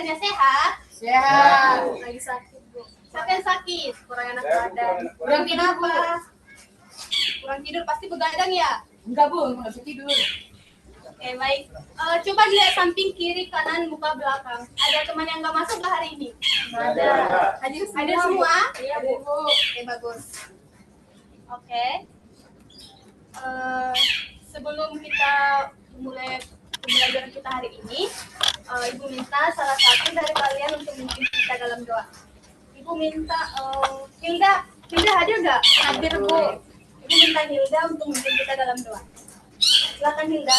semuanya sehat? Sehat. Lagi sakit, Bu. Siapa yang sakit? Kurang enak badan. Kurang tidur, Bu. Kurang tidur pasti begadang ya? Enggak, Bu, nggak bisa tidur. Oke, baik. Coba dilihat samping kiri, kanan, muka, belakang. Ada teman yang nggak masuk nggak hari ini? Ada. Ada semua? Iya, Bu. Oke, bagus. Oke. Sebelum kita mulai pembelajaran kita hari ini, Ibu minta salah satu dari kalian untuk memimpin kita dalam doa. Ibu minta Hilda hadir nggak? Hadir, Bu. Ibu minta Hilda untuk memimpin kita dalam doa. Silakan Hilda.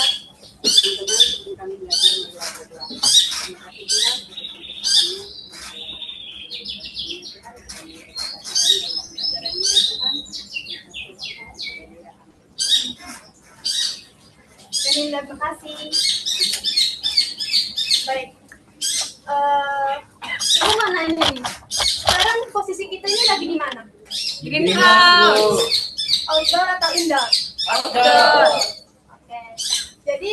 Hilda, terima kasih. Baik. Ibu mana ini? Sekarang posisi kita ini lagi di mana? Greenhouse. Outdoor atau indoor? Outdoor. Oke. Jadi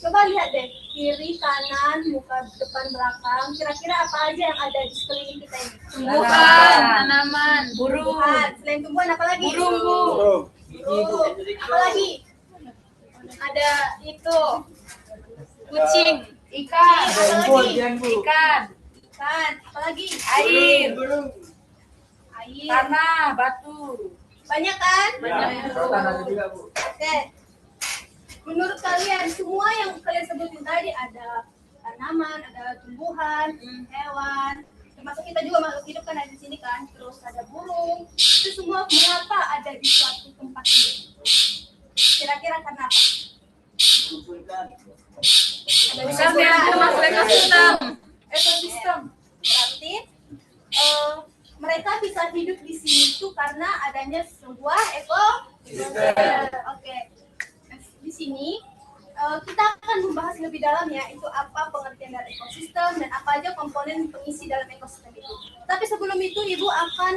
coba lihat deh kiri, kanan, muka, depan, belakang. Kira-kira apa aja yang ada di sekeliling kita ini? Tumbuhan, tanaman, burung. Tumbuhan. Selain tumbuhan apa lagi? Burung, Bu. Burung. Apa lagi? Ada itu kucing, Ikan. apa lagi? Ikan. Ikan. Apa lagi? Air. Air. Tanah, batu. Banyak kan? Banyak. Oke. Menurut kalian semua yang kalian sebutin tadi ada tanaman, ada tumbuhan, hewan, termasuk kita juga makhluk hidup kan ada di sini kan. Terus ada burung. Itu semua mengapa ada di suatu tempat ini? Kira-kira kenapa? Ada Bisa masuk ekosistem. Ekosistem. Berarti mereka bisa hidup di sini itu karena adanya sebuah ekosistem. Oke. Di sini kita akan membahas lebih dalam ya itu apa pengertian dari ekosistem dan apa aja komponen pengisi dalam ekosistem itu. Tapi sebelum itu Ibu akan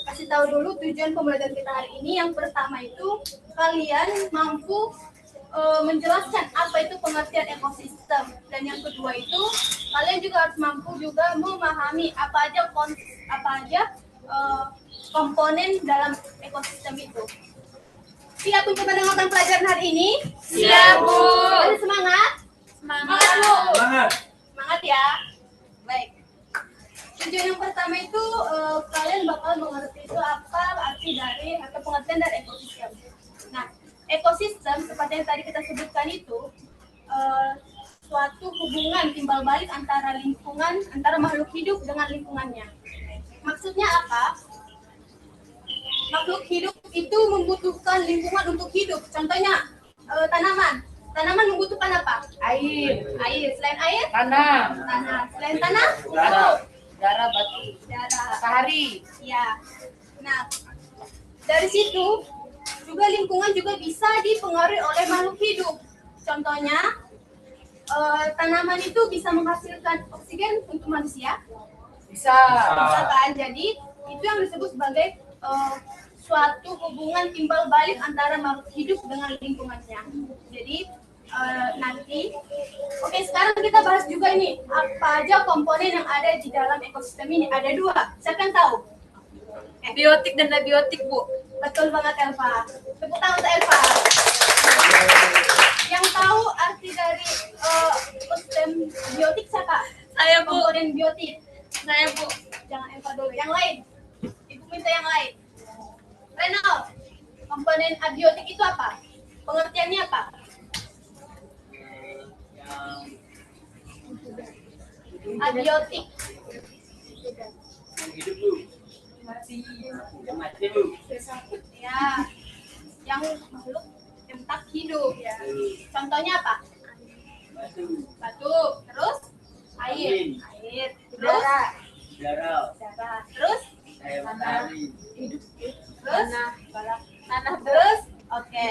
kasih tahu dulu tujuan pembelajaran kita hari ini. Yang pertama itu kalian mampu menjelaskan apa itu pengertian ekosistem, dan yang kedua itu kalian juga harus mampu juga memahami apa aja komponen dalam ekosistem itu. Siap untuk mendengarkan pelajaran hari ini? Siap, Bu. Masih semangat? Semangat, Bu. Semangat ya. Baik. Tujuan yang pertama itu kalian bakal mengerti itu apa arti dari atau pengertian dari ekosistem. Nah, ekosistem seperti yang tadi kita sebutkan itu suatu hubungan timbal balik antara makhluk hidup dengan lingkungannya. Maksudnya apa? Makhluk hidup itu membutuhkan lingkungan untuk hidup. Contohnya tanaman. Tanaman membutuhkan apa? Air. Air. Selain air? Tanah. Tanah. Selain tanah? Darah, batu. Darah. Matahari. Ya. Nah, dari situ juga lingkungan juga bisa dipengaruhi oleh makhluk hidup. Contohnya, tanaman itu bisa menghasilkan oksigen untuk manusia. Bisa. Bisa kan? Jadi itu yang disebut sebagai suatu hubungan timbal balik antara makhluk hidup dengan lingkungannya. Jadi nanti, oke, sekarang kita bahas juga ini apa aja komponen yang ada di dalam ekosistem ini. Ada dua. Siapa yang tahu? Biotik dan abiotik, Bu. Betul banget, Elva. Tepuk tangan untuk Elva. Yang tahu arti dari ekosistem biotik siapa? Saya, Bu. Komponen biotik. Saya, Bu. Jangan Elva dulu. Yang lain. Ibu minta yang lain. Reno, komponen abiotik itu apa? Pengertiannya apa? Abiotik. Ya, yang makhluk yang tak hidup ya. Contohnya apa? Batu. Terus air. Terus darah. Terus hidup. Terus tanah. Terus oke.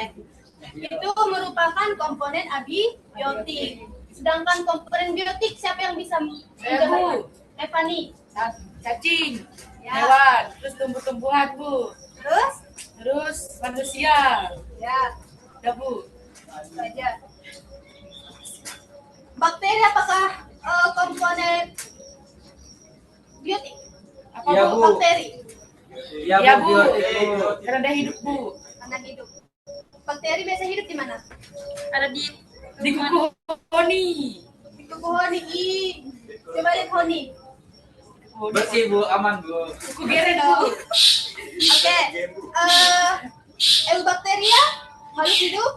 Itu merupakan komponen abiotik. Sedangkan komponen biotik siapa yang bisa menjelaskan? Evani. Cacing. Ya. Hewan. Terus tumbuh-tumbuhan, Bu. Terus manusia. ya, Ya, Bu. itu aja. Bakteri apa Iya, Bu. Bakteri. Iya, Bu. Bio. Karena dia hidup, Bu. Karena hidup. Bakteri biasa hidup di mana? Ada di kuku Honi. Di tubuh honi. Coba lihat honi. Bersih, Bu, aman, Bu. Kuku geret, Bu. Oke. Eubacteria, makhluk hidup.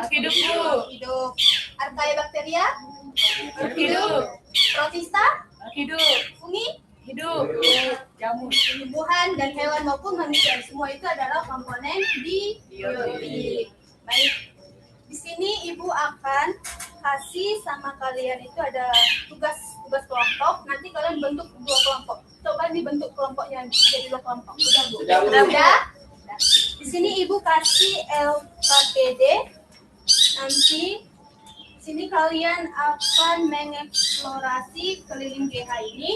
Hidup, Bu. Hidup. Archaebacteria, Hidup. protista, Hidup. fungi, Hidup. Jamur. tumbuhan dan hewan maupun manusia. Semua itu adalah komponen biotik. Baik. Di sini Ibu akan kasih sama kalian itu ada tugas kelompok. Nanti kalian bentuk 2 kelompok. Coba dibentuk kelompoknya jadi 2 kelompok. Udah, Bu? Sudah, Bu. Udah. Di sini Ibu kasih LKPD. Nanti sini kalian akan mengeksplorasi keliling GH ini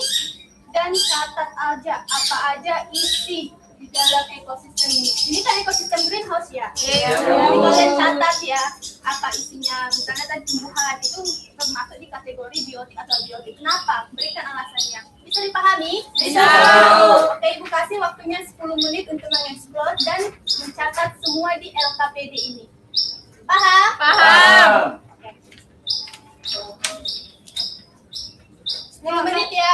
dan catat aja apa aja isi di dalam ekosistem ini. Ini kan ekosistem greenhouse ya. Iya. Jadi kalian catat ya apa isinya. Misalnya tadi tumbuhan itu termasuk di kategori biotik atau biotik. Kenapa? Berikan alasannya. Bisa dipahami? Bisa. Oke, Ibu kasih waktunya 10 menit untuk mengeksplor dan mencatat semua di LKPD ini. Paham? Paham. 10 menit ya.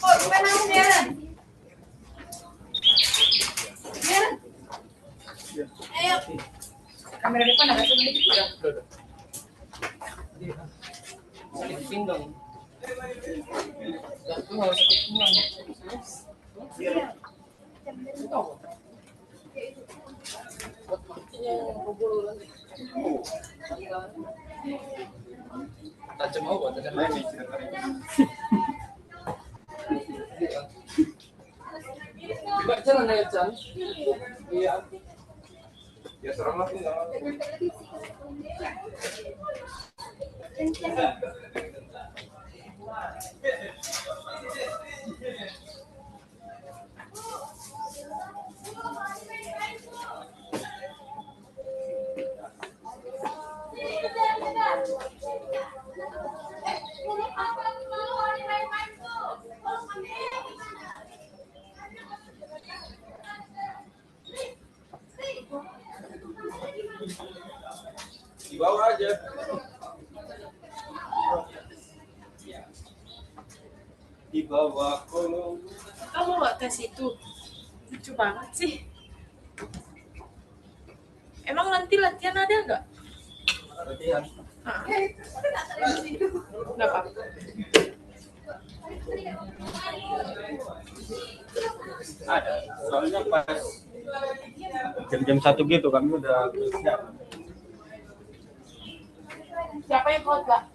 Oh, bukan aku Darren. Ayo. Kamera depan agak sulit juga. Saling dong. Itu harus ketinggalan. Tajam apa? Tajam lagi. Coba jalan ya, Chan. Iya. Ya serem lah. Di bawah aja. Di bawah kolong. Kamu nggak tes itu? Lucu banget sih. Emang nanti latihan ada nggak? Latihan. Nggak apa-apa. Ada. Soalnya pas jam-jam 1 gitu kami udah siap. Siapa yang khotbah?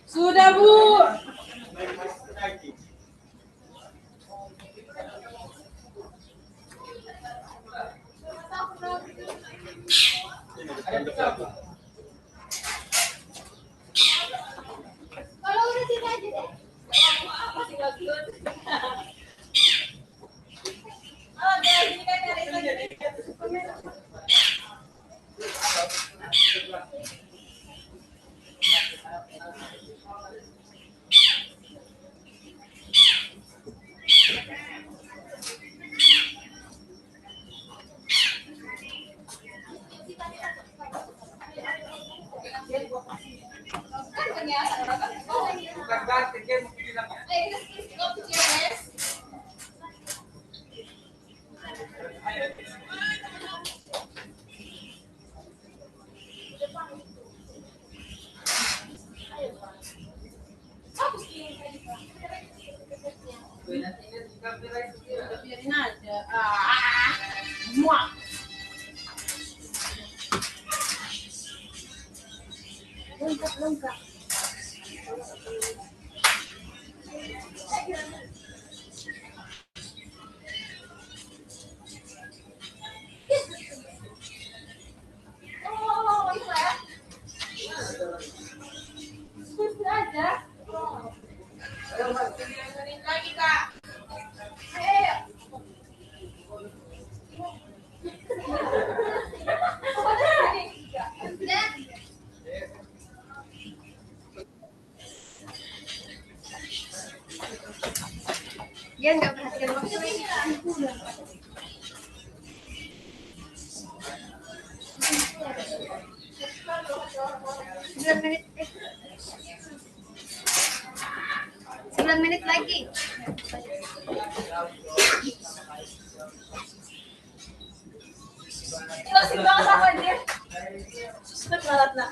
Sudah, Bu. Kalau udah sini aja deh. Apa sih nggak cute? Oh, dari sini kan dari sini. Kan ternyata orang kan Bukan ganti, kayak mau bilang. Biarin aja. Muak. lengkap. Oh, itu ya. Sudah aja. Lagi, Kak. Ayo. Sudah. Dia nggak perhatian waktu. 9 menit. 9 menit lagi. Closing banget sama dia. Sudah pelat nak.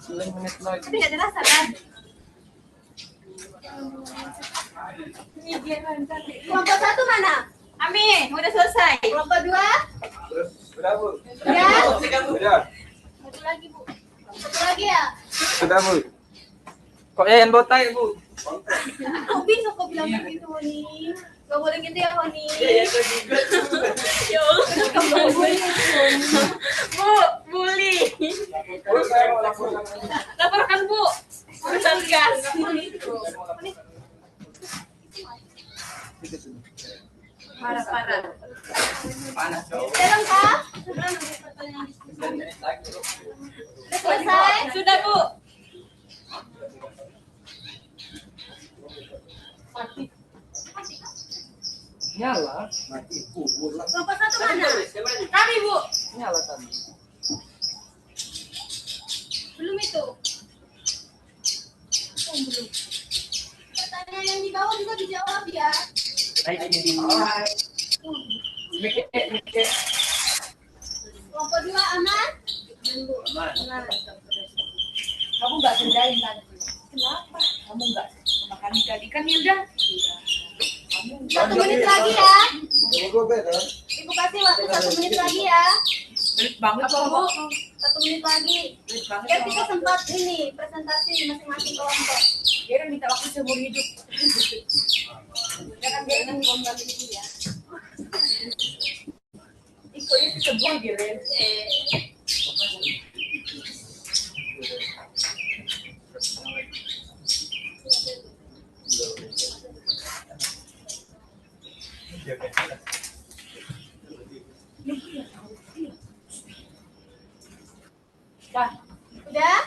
9 menit lagi. Tapi nggak terasa kan? Kelompok 1 mana? Amin, udah selesai. Kelompok 2? Sudah, Bu. Ya. Sudah. Satu lagi, Bu. Satu lagi ya? Sudah, Bu. Kok yang botai, Bu? Kok bingung kok bilang begitu, Honi? Gak boleh gitu ya, Honi. Ya Allah. Kamu gak boleh gitu, Honi. Bu, bully. Laporkan, Bu. Urusan gas. Parah. Panas, Jo. Sekarang, Kak? 9 menit lagi. Udah selesai? Sudah, Bu. Nyala. Mati. Kelompok 1 mana? Kami, Bu. Nyala tadi. Belum itu. Oh, belum. Pertanyaan yang di bawah juga dijawab ya. Kelompok 2 aman? Aman. Kamu nggak kerjain nanti. Kenapa? Kamu nggak makan ikan ya udah. 1 menit lagi ya. Ibu kasih waktu 1 menit lagi ya. Belit banget Apa, Bu? 1 menit lagi. Belit banget. Biar kita sempat ini presentasi masing-masing kelompok. Kira minta waktu seumur hidup. Jangan biarin ngomong gitu ya. Ikonya sebuah giren. Dah, Udah?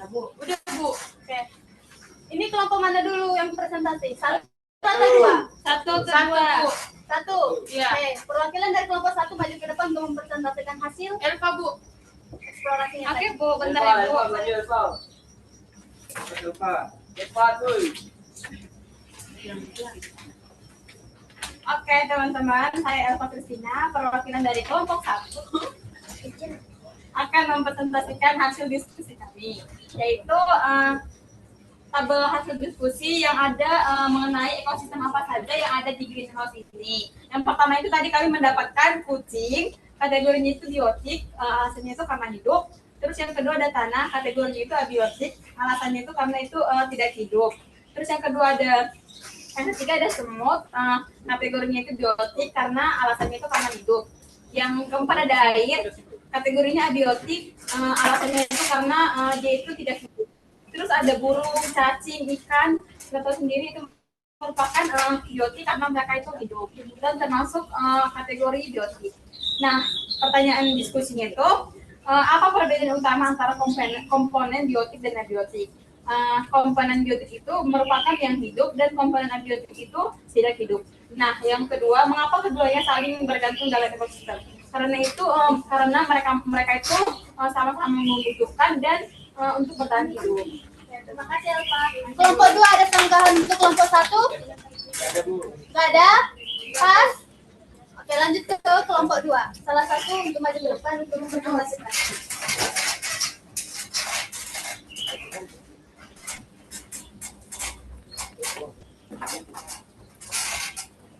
udah Bu. Oke. Ini kelompok mana dulu yang presentasi? 1 atau 2? 1 1. 1. Iya. Oke, perwakilan dari kelompok 1 maju ke depan untuk mempresentasikan hasil Elva, Bu. eksplorasinya. Oke, tadi. Bu, bentar ya, Bu. Oke, teman-teman, saya Elva Kristina, perwakilan dari kelompok 1 akan mempresentasikan hasil diskusi kami, yaitu tabel hasil diskusi yang ada mengenai ekosistem apa saja yang ada di greenhouse ini. Yang pertama itu tadi kami mendapatkan kucing, kategorinya itu biotik, alasannya itu karena hidup. Terus yang kedua ada tanah, kategorinya itu abiotik, alasannya itu karena itu tidak hidup. Terus yang kedua ada yang ketiga ada semut, kategorinya itu biotik karena alasannya itu karena hidup. Yang keempat ada air, kategorinya abiotik, alasannya itu karena dia itu tidak hidup. Terus ada burung, cacing, ikan, nggak tahu sendiri itu merupakan biotik karena mereka itu hidup dan termasuk kategori biotik. Nah, pertanyaan diskusinya itu apa perbedaan utama antara komponen biotik dan abiotik? Komponen biotik itu merupakan yang hidup dan komponen abiotik itu tidak hidup. Nah, yang kedua, mengapa keduanya saling bergantung dalam ekosistem? Karena itu karena mereka itu sama-sama membutuhkan dan untuk bertahan hidup. Terima kasih Alfa. Kelompok 2 ada tanggapan untuk kelompok 1? Nggak ada? Pas? Oke, lanjut ke kelompok 2. Salah satu untuk maju ke depan untuk mempresentasikan.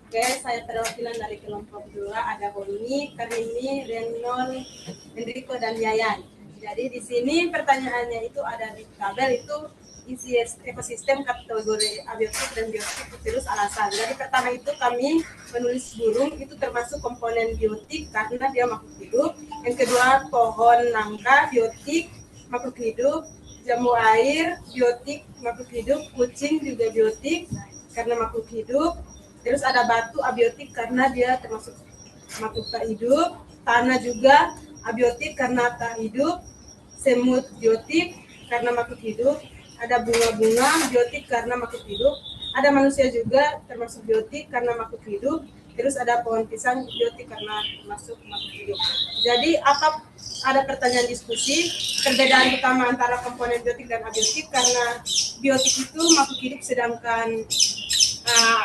Oke, saya perwakilan dari kelompok 2 ada Honi, Karini, Renon, Enrico, dan Yayan. Jadi di sini pertanyaannya itu ada di tabel itu isi ekosistem kategori abiotik dan biotik terus alasan. Jadi pertama itu kami menulis burung itu termasuk komponen biotik karena dia makhluk hidup. Yang kedua pohon nangka biotik makhluk hidup, jambu air biotik makhluk hidup, kucing juga biotik karena makhluk hidup. Terus ada batu abiotik karena dia termasuk makhluk tak hidup, tanah juga abiotik karena tak hidup, semut biotik karena makhluk hidup, ada bunga-bunga biotik karena makhluk hidup, ada manusia juga termasuk biotik karena makhluk hidup, terus ada pohon pisang biotik karena termasuk makhluk hidup. Jadi ada pertanyaan diskusi perbedaan utama antara komponen biotik dan abiotik karena biotik itu makhluk hidup sedangkan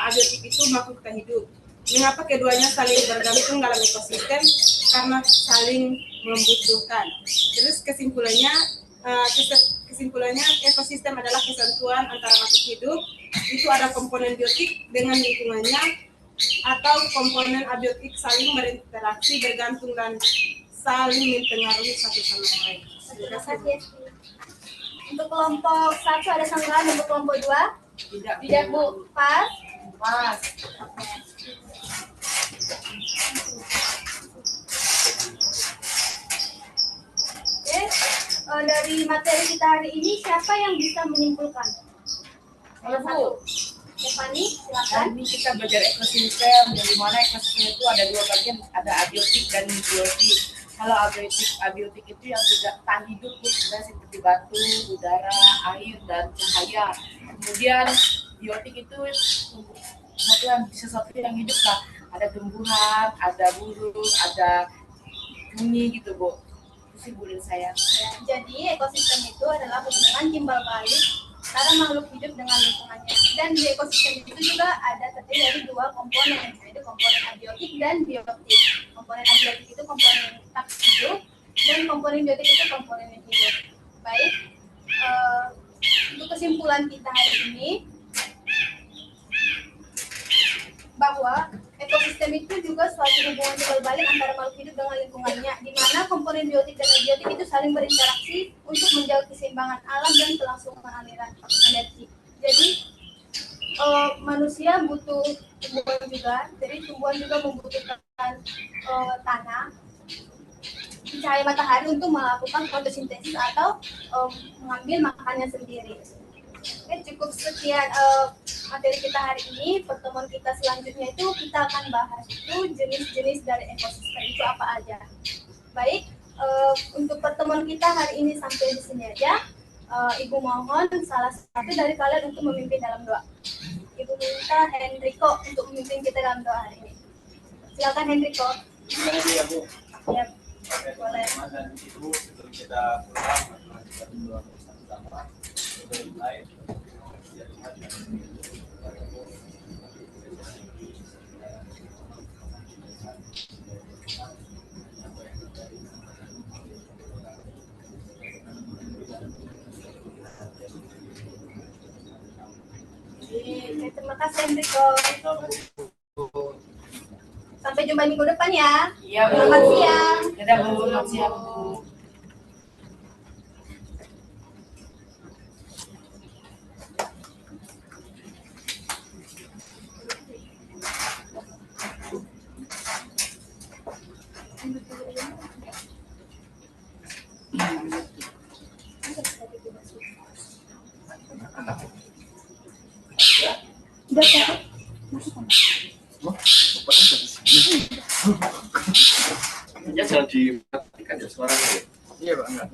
abiotik itu makhluk tak hidup. Mengapa keduanya saling bergantung dalam ekosistem? Karena saling membutuhkan. Terus kesimpulannya ekosistem adalah kesatuan antara makhluk hidup. Itu ada komponen biotik dengan lingkungannya atau komponen abiotik saling berinteraksi, bergantung dan saling mempengaruhi satu sama lain. Terima kasih. Untuk kelompok 1 ada sanggahan, untuk kelompok 2? Tidak Bu. Pas? Pas. Oke. Dari materi kita hari ini siapa yang bisa menyimpulkan? Salah satu. Stefani, silakan. Ini kita belajar ekosistem, yang dimana ekosistem itu ada dua bagian, ada abiotik dan biotik. Kalau abiotik itu yang tidak tahan hidup, seperti batu, udara, air, dan cahaya. Kemudian biotik itu sesuatu yang hidup lah, ada tumbuhan, ada burung, ada bunyi gitu Bu. Itu sih Bu dari saya. Ya, jadi ekosistem itu adalah hubungan timbal balik antara makhluk hidup dengan lingkungannya. Dan di ekosistem itu juga ada terdiri dari dua komponen, yaitu komponen abiotik dan biotik. Komponen abiotik itu komponen tak hidup dan komponen biotik itu komponen yang hidup. Baik, untuk kesimpulan kita hari ini bahwa ekosistem itu juga suatu hubungan timbal balik antara makhluk hidup dengan lingkungannya, di mana komponen biotik dan abiotik itu saling berinteraksi untuk menjaga keseimbangan alam dan kelangsungan aliran energi. Jadi manusia butuh tumbuhan juga, jadi tumbuhan juga membutuhkan tanah, cahaya matahari untuk melakukan fotosintesis atau mengambil makannya sendiri. Oke, cukup sekian materi kita hari ini. Pertemuan kita selanjutnya itu kita akan bahas itu jenis-jenis dari ekosistem itu apa aja. Baik, untuk pertemuan kita hari ini sampai di sini aja. Ibu mohon salah satu dari kalian untuk memimpin dalam doa. Ibu minta Henrico untuk memimpin kita dalam doa hari ini. Silakan Henrico. Terima kasih ya Bu. Ya, boleh. Dan Ibu sebelum kita pulang, kita berdoa bersama-sama. Baik. Terima kasih Enrico. Sampai jumpa. jumpa minggu depan ya. Iya, Bu. Selamat siang. Dadah, Bu. Selamat siang, Bu. Ya jangan dimatikan ya suaranya ya. Iya, Pak. Enggak.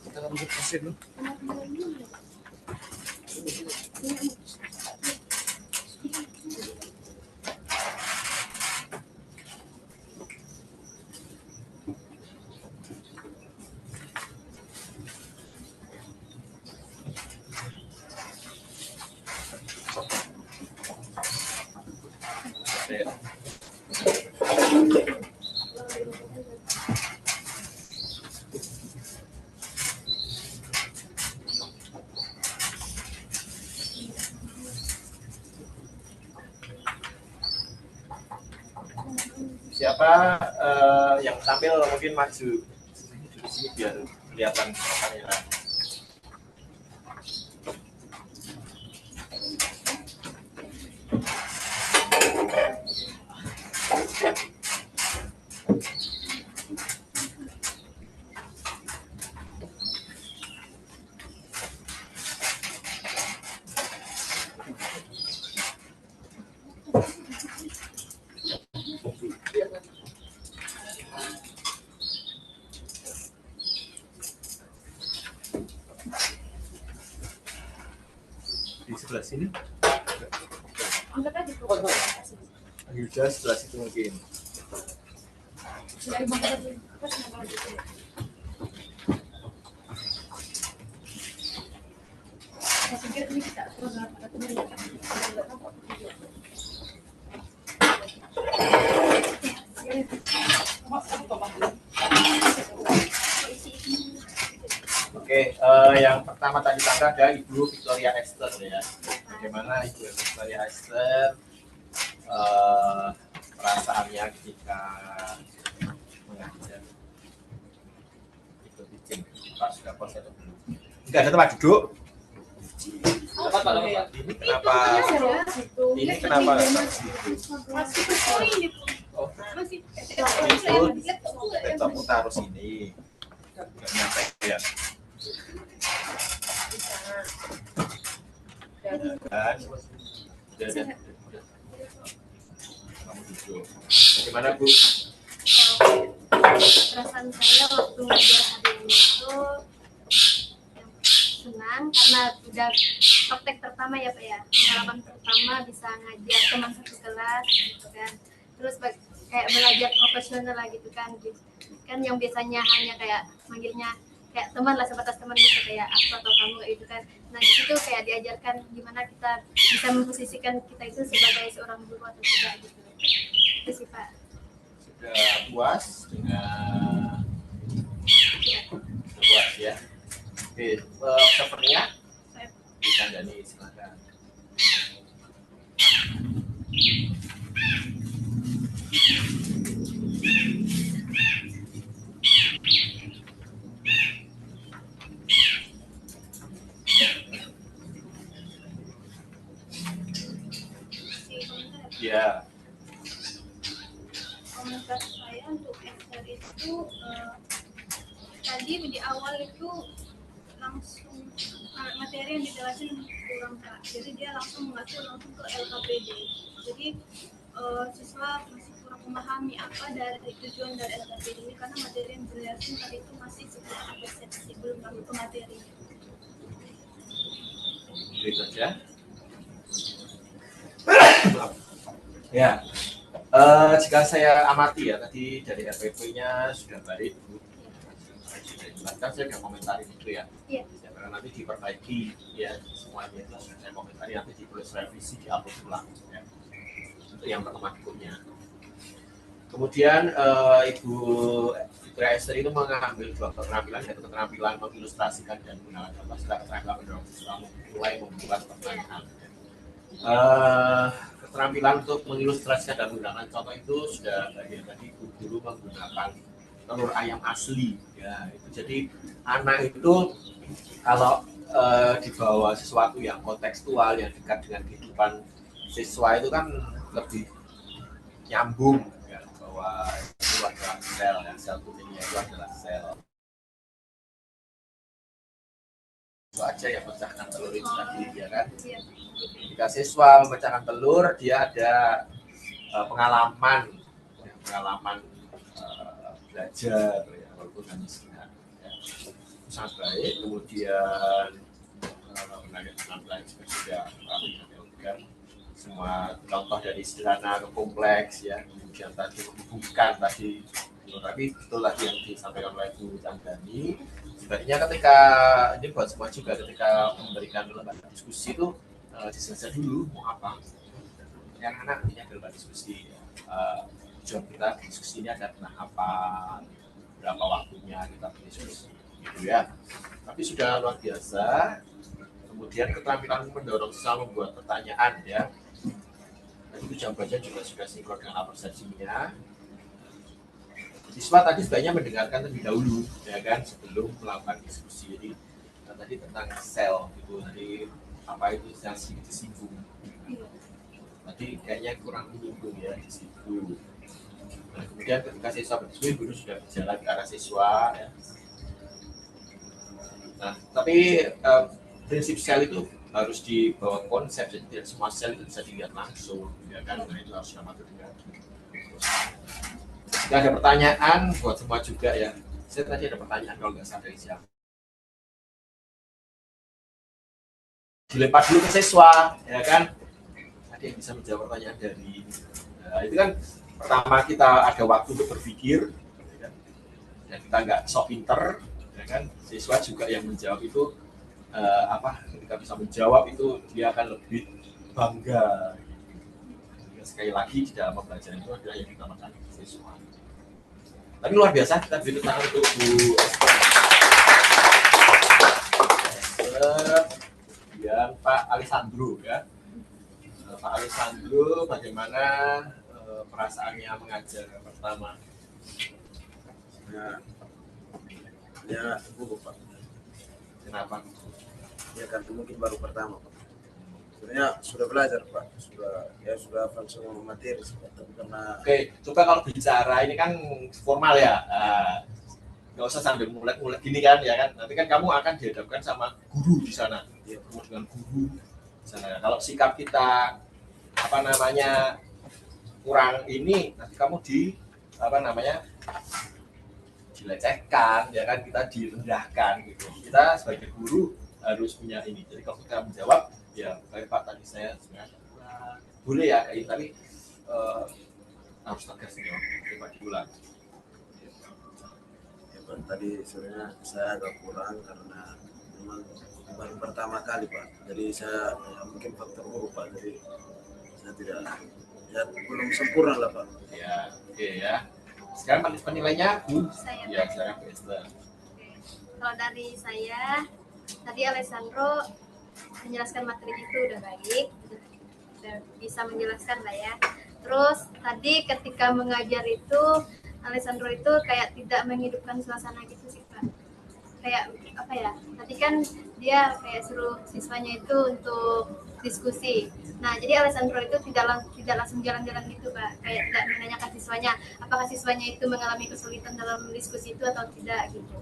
Kita lanjut mesin dulu. Ya. Siapa yang tampil mungkin maju di sini biar kelihatan kamera. Di sebelah sini. Yuda sebelah situ mungkin. Oke, yang pertama tadi tangga ada Ibu Victoria Esther ya. Bagaimana Ibu Victoria Esther perasaannya ketika mengajar ikut izin Pak sudah pos atau belum? Enggak ada tempat duduk. Tempat Pak, tempat. Ini kenapa? Ini kenapa? Oh, laptopmu taruh sini. Nggak nyampe ya. Kan? Udah. Kamu duduk. Bagaimana Bu? Perasaan saya waktu belajar hari ini itu senang karena udah praktek pertama ya Pak ya, pengalaman pertama bisa ngajar teman satu kelas gitu kan, terus kayak belajar profesional lah gitu kan yang biasanya hanya kayak manggilnya kayak teman lah, sebatas teman gitu kayak aku atau kamu kayak gitu kan. Nah di situ kayak diajarkan gimana kita bisa memposisikan kita itu sebagai seorang guru atau tidak gitu. Itu sih Pak. Sudah puas dengan puas ya. Oke, servernya dikandani silakan. Ya. Komentar saya untuk Esther itu tadi di awal itu langsung materi yang dijelasin kurang Kak, jadi dia langsung mengacu langsung ke LKPD, jadi siswa masih kurang memahami apa dari tujuan dari LKPD ini karena materi yang dijelasin tadi itu masih sebuah persepsi, belum masuk ke materi. Itu saja. Ya, jika saya amati ya tadi dari RPP-nya sudah baik Bu. Sudah dijelaskan, saya nggak komentarin itu ya. Iya. Karena nanti diperbaiki ya semuanya itu sudah saya komentari, nanti ditulis revisi, diupload ulang ya. Itu yang pertama bukunya. Kemudian Ibu Dresser itu mengambil dua keterampilan, yaitu keterampilan mengilustrasikan dan menggunakan contoh, serta keterampilan mendorong siswa mulai membuat pertanyaan. Keterampilan untuk mengilustrasikan dan menggunakan contoh itu sudah bagian tadi guru menggunakan telur ayam asli, ya itu. Jadi anak itu kalau dibawa sesuatu yang kontekstual, yang dekat dengan kehidupan siswa itu kan lebih nyambung, ya, bahwa itu adalah sel, ya, sel kuning itu adalah sel. Itu aja yang pecahkan telur itu tadi, ya kan? Jika siswa memecahkan telur, dia ada pengalaman belajar, ya, walaupun hanya sedikit, ya. Sangat baik. Kemudian penampilan juga sudah semua contoh dari sederhana ke kompleks, ya. Kemudian tadi bukan tadi, tapi betul lagi yang disampaikan oleh Bu Chandani. Sebaiknya ketika ini buat semua juga, ketika memberikan lembaga diskusi itu diselesaikan dulu mau apa. Yang anak ini adalah diskusi. Tujuan kita diskusi ini ada tentang apa, berapa waktunya kita berdiskusi, gitu ya. Tapi sudah luar biasa. Kemudian keterampilan mendorong siswa membuat pertanyaan, ya. Itu jawabannya juga sudah sinkron dengan persepsinya. Siswa tadi sebaiknya mendengarkan terlebih dahulu, ya kan, sebelum melakukan diskusi. Jadi tadi tentang sel, gitu. Tadi apa itu yang sedikit disinggung. Tadi kayaknya kurang menyinggung, ya, di situ. Nah, kemudian ketika siswa berdiskusi, guru sudah berjalan ke arah siswa, ya. Nah, tapi prinsip sel itu harus dibawa konsep, jadi tidak semua sel itu bisa dilihat langsung, ya kan? Nah, itu harus diamati dengan. Jika ada pertanyaan buat semua juga, ya. Saya tadi ada pertanyaan kalau nggak salah dari siapa. Dilempar dulu ke siswa, ya kan? Ada yang bisa menjawab pertanyaan dari. Nah, itu kan pertama kita ada waktu untuk berpikir, ya kan? Dan kita nggak sok pinter, ya kan? Siswa juga yang menjawab itu ketika bisa menjawab itu dia akan lebih bangga. Sekali lagi di dalam pembelajaran itu adalah yang ditamakan siswa. Tapi luar biasa, kita beri tangan untuk Bu Esther, kemudian Pak Alessandro, ya. Pak Alessandro, bagaimana perasaannya mengajar pertama? Ya, gugup Pak. Kenapa? Ya kan mungkin baru pertama Pak. Sebenarnya sudah belajar Pak, sudah hafal semua materi, tapi karena. Oke, coba kalau bicara ini kan formal, ya. Nggak usah sambil mulai gini kan, ya kan. Nanti kan kamu akan dihadapkan sama guru di sana, ya, dengan guru di sana. Kalau sikap kita kurang ini, nanti kamu dilecehkan, ya kan, kita direndahkan gitu. Kita sebagai guru harus punya ini. Jadi kalau kita menjawab, ya kayak Pak tadi saya sebenarnya boleh ya kayak, tapi harus tegas nih, coba diulang. Ya Pak, tadi sebenarnya saya agak kurang karena memang baru pertama kali Pak. Jadi saya mungkin faktor guru Pak. Jadi saya tidak, ya belum sempurna lah Pak. Ya, oke, ya. Sekarang penilainya Bu. Saya. Ya, sekarang Bu Esther. Kalau dari saya, tadi Alessandro menjelaskan materinya itu udah baik, udah bisa menjelaskan lah ya. Terus tadi ketika mengajar itu Alessandro itu kayak tidak menghidupkan suasana gitu sih Pak. Kayak apa ya? Tadi kan dia kayak suruh siswanya itu untuk diskusi. Nah, jadi Alessandro itu tidak langsung jalan-jalan gitu Pak. Kayak tidak menanyakan siswanya apakah siswanya itu mengalami kesulitan dalam diskusi itu atau tidak gitu.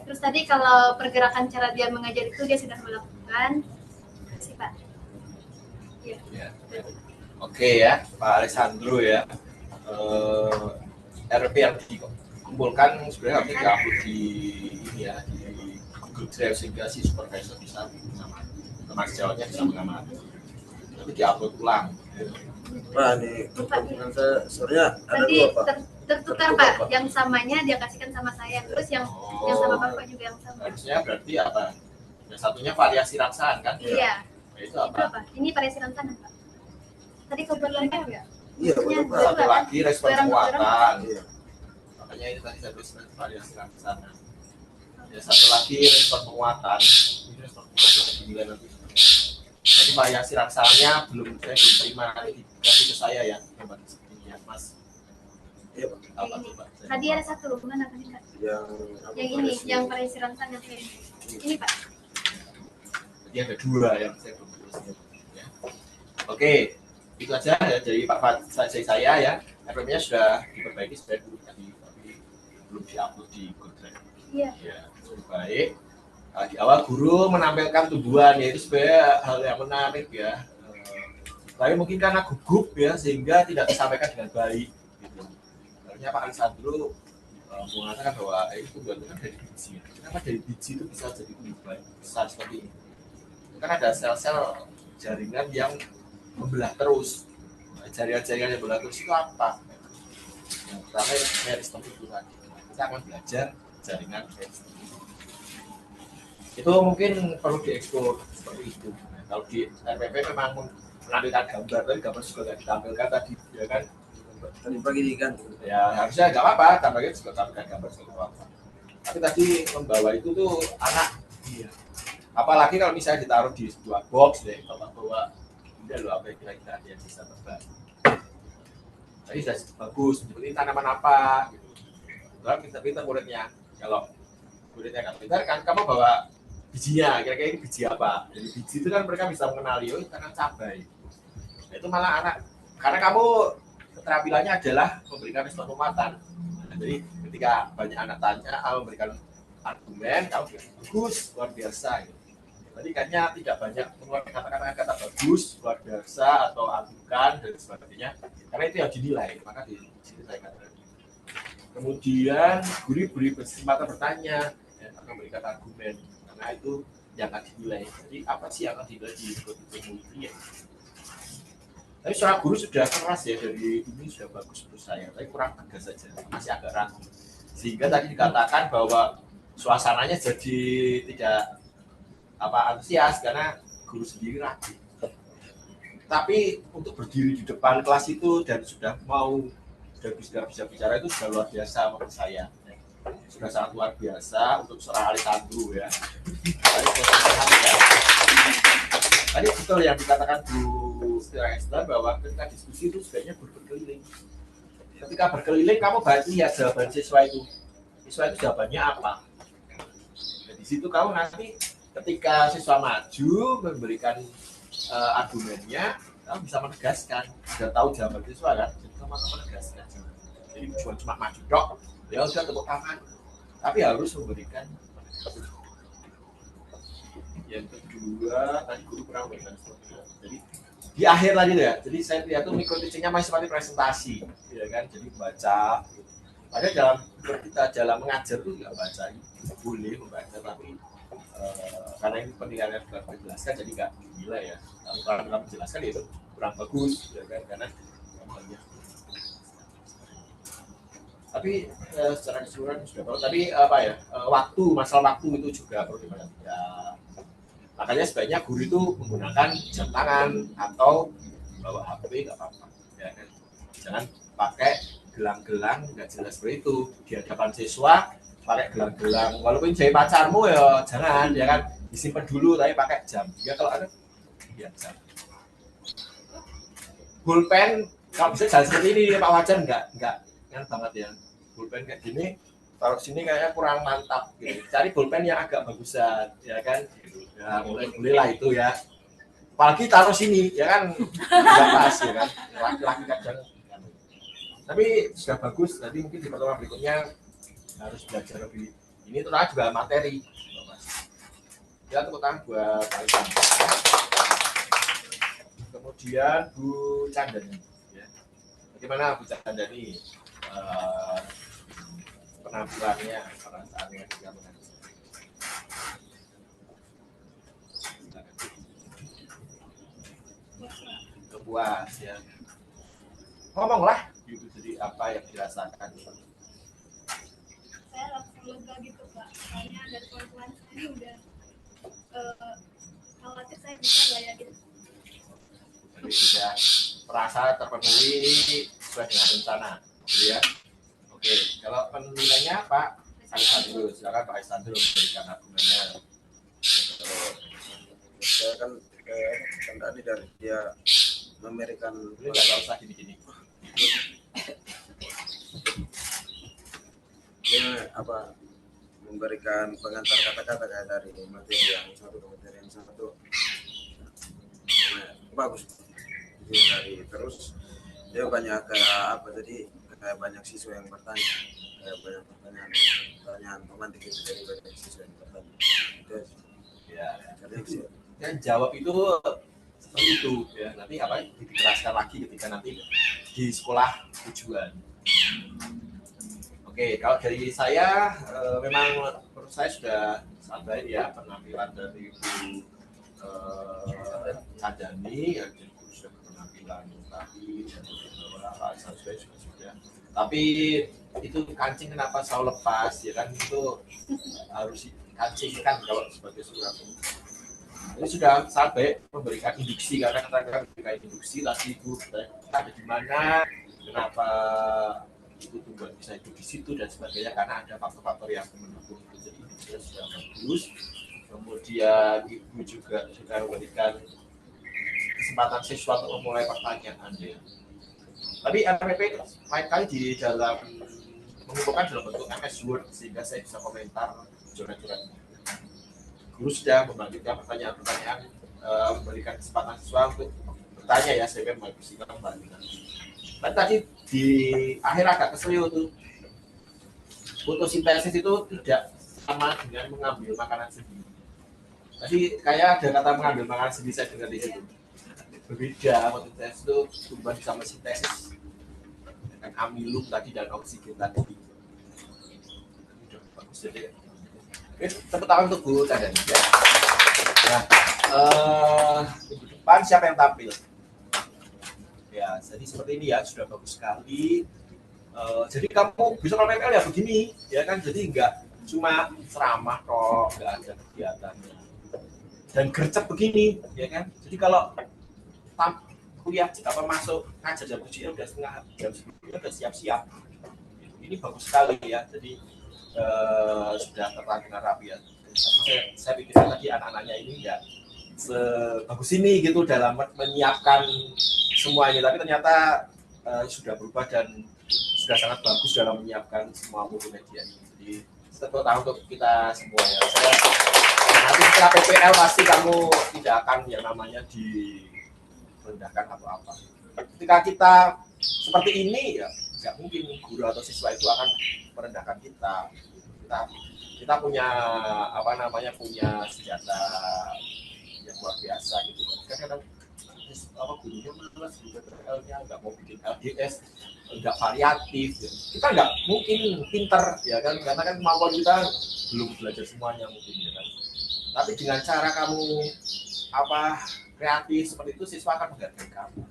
Terus tadi kalau pergerakan cara dia mengajar itu dia sudah melakukan sih Pak. Ya. Ya. Oke, ya, Pak Alessandro, ya. RP yang dikumpulkan sebenarnya harusnya diupload di ini, ya, di Google Drive sehingga si supervisor bisa mengamati, mahasiswanya bisa mengamati. Tapi diupload ulang. Pak, ini dengan saya sebenarnya ada Tadi dua Pak. tertukar Pak, yang samanya dia kasihkan sama saya, terus yang sama Bapak juga yang sama. Harusnya berarti apa? Yang satunya variasi raksaan kan? Iya. Nah, itu Itu apa? apa? Ini variasi rantangan Pak. Tadi kebetulan ya? Iya betul Pak. Satu lagi respon muatan. Iya. Makanya ini tadi saya tuliskan variasi laksana. Ya, satu lagi respon penguatan. Ini respon penguatan dinilai nanti. Jadi variasi laksananya belum terima, nanti kasih ke saya ya, gambar seperti ya, Mas. Iya, Pak. Apa tuh, Pak? Tadi ada satu mana tadi Kak? Yang ini, yang variasi langsung yang ini Pak. Jadi ada dua yang saya belum tulisnya. Ya. Oke, itu aja ya dari Pak saya ya. FM-nya sudah diperbaiki sudah dulu tadi, tapi belum diupload di Google Drive. Iya. Ya, lebih baik. Di awal guru menampilkan tumbuhan, ya itu sebenarnya hal yang menarik ya. Tapi mungkin karena gugup ya sehingga tidak disampaikan dengan baik. Gitu. Karena Pak Alessandro mengatakan bahwa itu tumbuhan itu kan dari biji. Kenapa dari biji itu bisa jadi tumbuhan besar seperti ini? Karena ada sel-sel jaringan yang membelah terus. Jaringan-jaringan yang membelah terus itu apa? Yang pertama meristem itu tadi. Kita akan belajar jaringan meristem. Itu mungkin perlu dieksplor seperti itu. Nah, kalau di RPP memang menampilkan gambar, tapi gambar juga nggak ditampilkan tadi, ya kan? Tadi pagi kan. Ya harusnya nggak apa-apa, tampilkan juga tampilkan gambar seperti apa. Tapi tadi membawa itu tuh anak, iya. Apalagi kalau misalnya ditaruh di sebuah box deh, kalau bawa udah lo apa kira-kira dia bisa terbang. Tadi sudah bagus, seperti tanaman apa, gitu. Kalau pintar-pintar muridnya, kalau muridnya nggak pintar kan, kamu bawa bijinya, kira-kira ini biji apa? Jadi biji itu kan mereka bisa mengenali, oh itu tanaman cabai. Nah, itu malah anak, karena kamu keterampilannya adalah memberikan respon penguatan. Nah, jadi ketika banyak anak tanya, memberikan argumen, kamu bilang bagus, luar biasa. Gitu. Jadi kayaknya tidak banyak mengeluarkan kata-kata bagus, luar biasa, atau agukan, dan sebagainya. Karena itu yang dinilai, maka di sini saya katakan. Kemudian guru beri kesempatan bertanya, ya, memberikan argumen. Karena itu yang akan dinilai. Jadi apa sih yang akan dinilai di kemudian? Tapi seorang guru sudah keras ya dari ini sudah bagus menurut saya, tapi kurang tegas saja, masih agak ragu. Sehingga tadi dikatakan bahwa suasananya jadi tidak antusias karena guru sendiri ragu. Tapi untuk berdiri di depan kelas itu dan sudah bisa bicara itu sudah luar biasa menurut saya. Sudah sangat luar biasa untuk seorang Alessandro ya. Tadi betul yang dikatakan Bu Esther bahwa ketika diskusi itu sebaiknya berkeliling. Ketika berkeliling kamu lihat jawaban siswa itu. Siswa itu jawabannya apa? Dan di situ kamu nanti ketika siswa maju memberikan argumennya, kamu bisa menegaskan. Sudah tahu jawaban siswa kan? Jadi kamu akan menegaskan. Jadi bukan cuma maju dok. Ya udah tepuk tangan, tapi harus memberikan. Yang kedua tadi guru kurang memberikan sesuatu. Jadi di akhir tadi ya, jadi saya lihat tuh mikro teachingnya masih seperti presentasi, ya kan? Jadi baca. Padahal dalam mengajar tuh nggak baca, boleh membaca tapi karena ini pendidikannya sudah dijelaskan jadi nggak dinilai ya. Kalau kamu jelaskan itu kurang bagus, ya kan? Karena tapi secara keseluruhan sudah tahu. Tapi masalah waktu itu juga perlu diperhatikan. Makanya sebaiknya guru itu menggunakan jam tangan atau bawa HP nggak apa-apa. Ya kan? Jangan pakai gelang-gelang nggak jelas seperti itu di hadapan siswa. Pakai gelang-gelang, walaupun jadi pacarmu ya jangan, ya kan? Disimpan dulu tapi pakai jam. Ya kalau ada, ya jam. Pulpen kalau bisa jangan seperti ini Pak Wajan nggak kan banget ya. Pulpen kayak gini, taruh sini kayaknya kurang mantap gitu. Cari pulpen yang agak bagusan, ya kan? Ya boleh lah itu ya. Apalagi taruh sini, ya kan? Nggak pas ya kan? Laki-laki kadang. Tapi sudah bagus. Nanti mungkin di pertemuan berikutnya harus belajar lebih. Ini terutama juga materi, Mas. Ya tepuk tangan buat kalian. Kemudian Bu Chandani. Ya. Bagaimana Bu Chandani? Penampilannya, perasaannya juga mengajar. Puas ya. Ngomonglah, gitu jadi apa yang dirasakan. Saya langsung lega gitu Pak. Soalnya dari kawan-kawan saya udah khawatir saya bisa nggak ya gitu. Jadi sudah merasa terpenuhi sesuai dengan rencana, gitu ya. Oke. Kalau penilaiannya Pak Alexander, silakan Pak Alexander memberikan argumennya. Saya kan tadi dari dia memberikan Ini nggak usah gini-gini. dia memberikan pengantar kata-kata kayak dari materi yang satu ke materi yang satu. Bagus. Jadi dari terus dia banyak kayak banyak siswa yang bertanya, kayak banyak pertanyaan pemantik itu dari banyak siswa yang bertanya. Terus Ya, jadi yang jawab itu seperti itu ya. Nanti dijelaskan lagi ketika nanti di sekolah tujuan. Oke, kalau dari saya memang menurut saya sudah sangat ya penampilan dari Bu Cadani, ya, sudah penampilan tadi dan beberapa sudah. Tapi itu kancing kenapa selalu lepas ya kan, itu harus kancing kan kalau sebagai surat. Ini sudah sampai memberikan induksi karena katakan memberikan induksi tadi itu ada di mana, kenapa itu tumbuhan bisa hidup di situ dan sebagainya, karena ada faktor-faktor yang mendukung itu. Jadi induksinya sudah bagus. Kemudian ibu juga sudah memberikan kesempatan siswa untuk memulai pertanyaan ya. Tapi RPP lain kali di dalam mengumpulkan dalam bentuk MS Word sehingga saya bisa komentar coret-coret. Guru sudah memberikan pertanyaan-pertanyaan, memberikan kesempatan siswa untuk bertanya ya, saya mempersilakan kembali. Dan tadi di akhir agak kesel itu, fotosintesis itu tidak sama dengan mengambil makanan sendiri. Tadi kayak ada kata mengambil makanan sendiri, saya dengar di situ. Berbeda, fotosintesis itu tumbuhan bisa mensintesis dengan amilum tadi dan oksigen tadi. Udah bagus jadi. Tepuk tangan untuk Bu Cadani ya. Nah, minggu depan siapa yang tampil? Ya, jadi seperti ini ya, sudah bagus sekali. Jadi kamu bisa kalau PPL ya begini, ya kan? Jadi enggak cuma ceramah kok, enggak ada kegiatannya. Dan gercep begini, ya kan? Jadi kalau kuliah apa masuk ngajar jam 7 udah setengah jam 10 udah siap-siap. Ini bagus sekali ya. Jadi sudah terang dengan rapi ya. Saya pikir tadi anak-anaknya ini enggak sebagus ini gitu dalam menyiapkan semuanya, tapi ternyata sudah berubah dan sudah sangat bagus dalam menyiapkan semua multimedia ini. Jadi tepuk tangan untuk kita semua ya. Saya nanti setelah PPL pasti kamu tidak akan yang namanya direndahkan atau apa. Ketika kita seperti ini ya nggak mungkin guru atau siswa itu akan merendahkan kita. Kita punya punya senjata yang luar biasa gitu. Kadang-kadang gurunya malas, PPL-nya nggak mau bikin LDS, nggak variatif. Ya. Kita nggak mungkin pinter ya kan, karena kan kemampuan kita belum belajar semuanya mungkin ya kan. Tapi dengan cara kamu kreatif seperti itu, siswa akan menghargai kamu.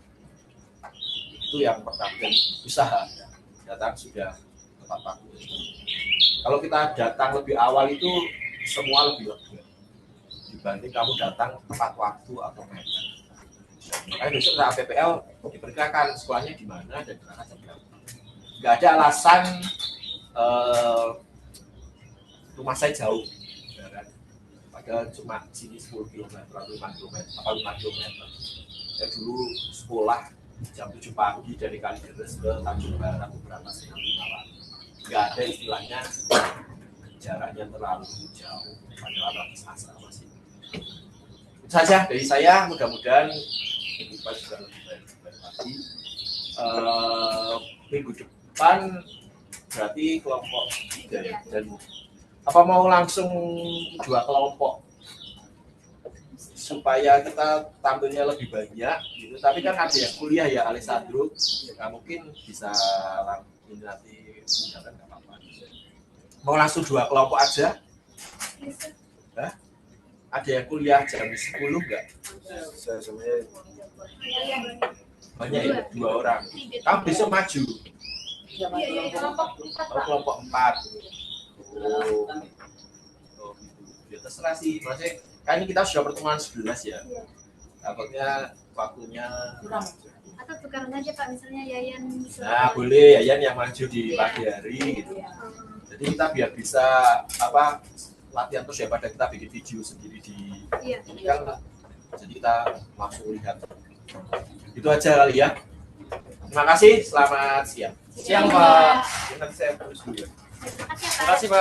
Itu yang pertama, dan usaha ya. Datang sudah tepat waktu. Kalau kita datang lebih awal itu semua lebih lega dibanding kamu datang tepat waktu atau mepet. Makanya besok saat PPL diperkirakan sekolahnya di mana dan berangkat jam berapa. Nggak ada alasan rumah saya jauh, ya kan? Padahal cuma sini 10 km atau 5 km. Ya dulu sekolah jam 7 pagi dari Kalideres ke Tanjung Barat beberapa setengah malam. Nggak ada istilahnya jaraknya terlalu jauh, padahal ratus asa masih. Itu saja dari saya, mudah-mudahan kita sudah lebih baik lagi. Minggu depan berarti kelompok 3 ya, dan apa mau langsung 2 kelompok supaya kita tampilnya lebih banyak gitu. Tapi kan ada yang kuliah ya, Alessandro ya, mungkin bisa ini nanti kan nggak apa-apa. Mau langsung 2 kelompok aja? Hah? Ada yang kuliah jam 10 enggak? saya sebenarnya Banyak ya, 2 orang. Kamu besok maju. Kelompok 4. Oh, gitu. Ya terserah sih, maksudnya kan ini kita sudah pertemuan 11 ya. Takutnya waktunya. Atau tukaran aja Pak, misalnya Yayan Nah, boleh Yayan yang maju di Iya. pagi hari gitu. Jadi kita biar bisa latihan terus daripada kita bikin video sendiri di Iya. ini kan, jadi kita langsung lihat. Itu aja kali ya. Terima kasih, selamat siang. Siang, Pak. Nanti saya tulis dulu ya. Terima kasih ya, Pak. Terima kasih, Pak.